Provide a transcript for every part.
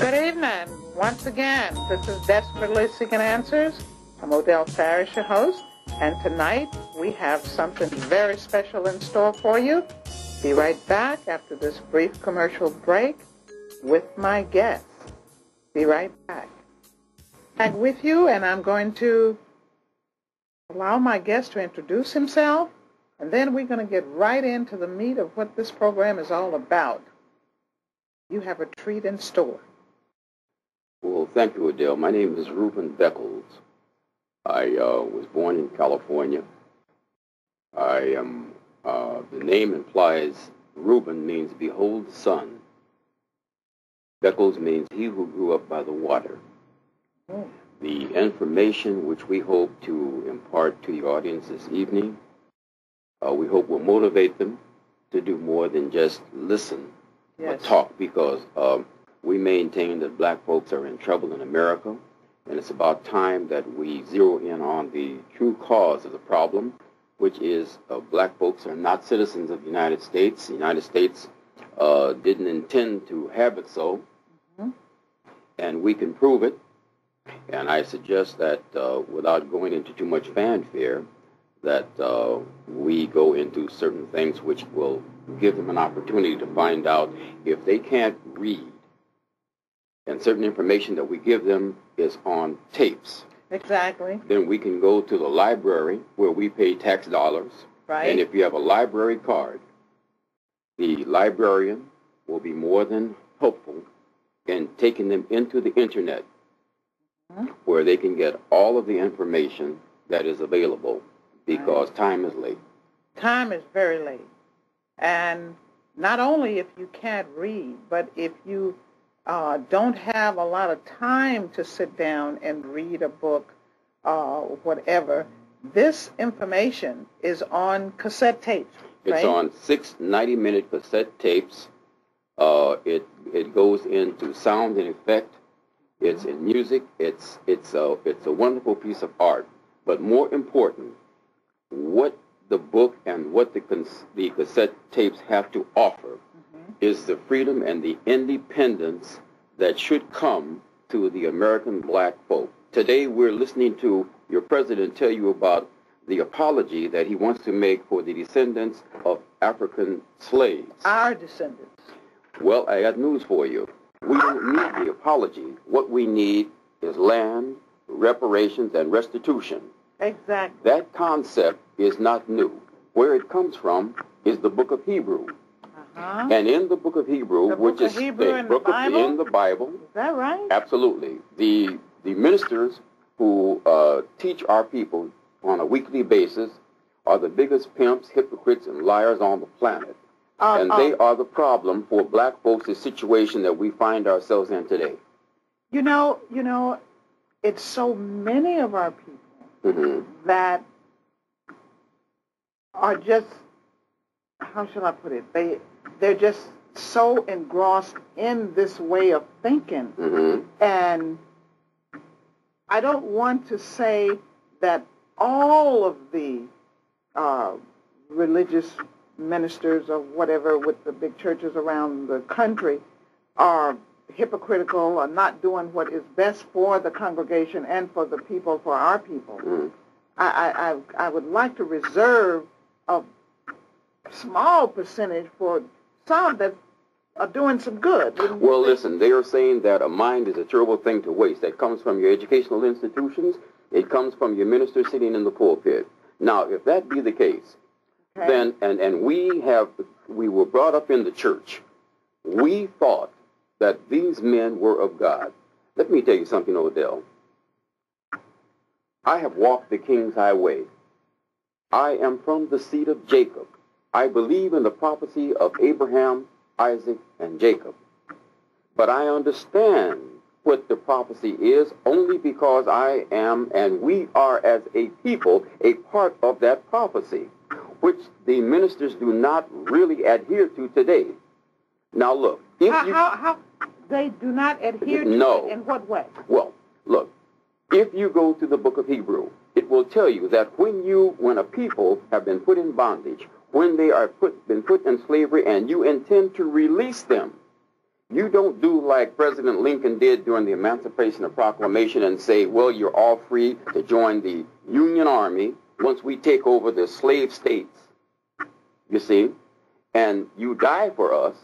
Good evening. Once again, this is Desperately Seeking Answers. I'm Odell Farris, your host, and tonight we have something very special in store for you. Be right back after this brief commercial break with my guest. Be right back. Back with you, and I'm going to allow my guest to introduce himself, and then we're going to get right into the meat of what this program is all about. You have a treat in store. Well, thank you, Adele. My name is Beckles. I was born in California. I am, the name implies Reuben means behold the sun. Beckles means he who grew up by the water. Oh. The information which we hope to impart to the audience this evening, we hope will motivate them to do more than just listen or talk, because we maintain that black folks are in trouble in America, and it's about time that we zero in on the true cause of the problem, which is black folks are not citizens of the United States. The United States didn't intend to have it so, and we can prove it. And I suggest that without going into too much fanfare, that we go into certain things which will give them an opportunity to find out if they can't read, and certain information that we give them is on tapes. Exactly. Then we can go to the library where we pay tax dollars. Right. And if you have a library card, the librarian will be more than helpful in taking them into the internet, where they can get all of the information that is available, because time is late. Time is very late. And not only if you can't read, but if you don't have a lot of time to sit down and read a book or whatever, this information is on cassette tapes. Right? It's on 6 90-minute cassette tapes. It goes into sound and effect. It's in music. It's a wonderful piece of art. But more important, what the book and what the cassette tapes have to offer is the freedom and the independence that should come to the American black folk. Today we're listening to your president tell you about the apology that he wants to make for the descendants of African slaves. Our descendants. Well, I got news for you. We don't need the apology. What we need is land, reparations, and restitution. Exactly. That concept is not new. Where it comes from is the book of Hebrew. And in the book of Hebrew, which is in the Bible. Is that right? Absolutely. The ministers who teach our people on a weekly basis are the biggest pimps, hypocrites, and liars on the planet. And they are the problem for black folks, the situation that we find ourselves in today. You know, it's so many of our people that are just, how shall I put it? They're just so engrossed in this way of thinking. And I don't want to say that all of the religious ministers or whatever with the big churches around the country are hypocritical or not doing what is best for the congregation and for the people, for our people. I would like to reserve a small percentage for some that are doing some good. Well, listen, they are saying that a mind is a terrible thing to waste. That comes from your educational institutions. It comes from your minister sitting in the pulpit. Now, if that be the case, then, and we were brought up in the church, we thought that these men were of God. Let me tell you something, Odell. I have walked the King's highway. I am from the seed of Jacob. I believe in the prophecy of Abraham, Isaac, and Jacob. But I understand what the prophecy is only because I am, and we are as a people, a part of that prophecy, which the ministers do not really adhere to today. Now look, how they do not adhere to it? In what way? Well, look, if you go to the book of Hebrew, it will tell you that when a people have been put in bondage, when they are been put in slavery and you intend to release them, You don't do like President Lincoln did during the Emancipation Proclamation and say, well, you're all free to join the Union Army once we take over the slave states, you see, and you die for us.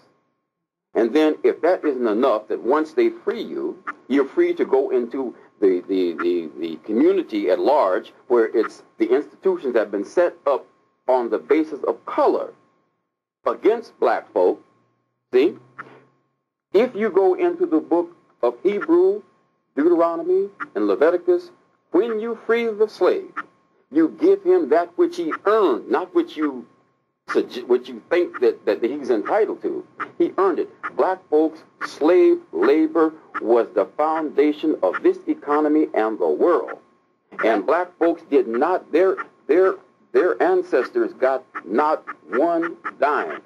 And then if that isn't enough, that once they free you, you're free to go into the community at large, where it's the institutions that have been set up on the basis of color against black folk. See? If you go into the book of Hebrew, Deuteronomy, and Leviticus, when you free the slave, you give him that which he earned, not what you think that he's entitled to. He earned it. Black folks, slave labor was the foundation of this economy and the world. And black folks did not, their ancestors got not one dime.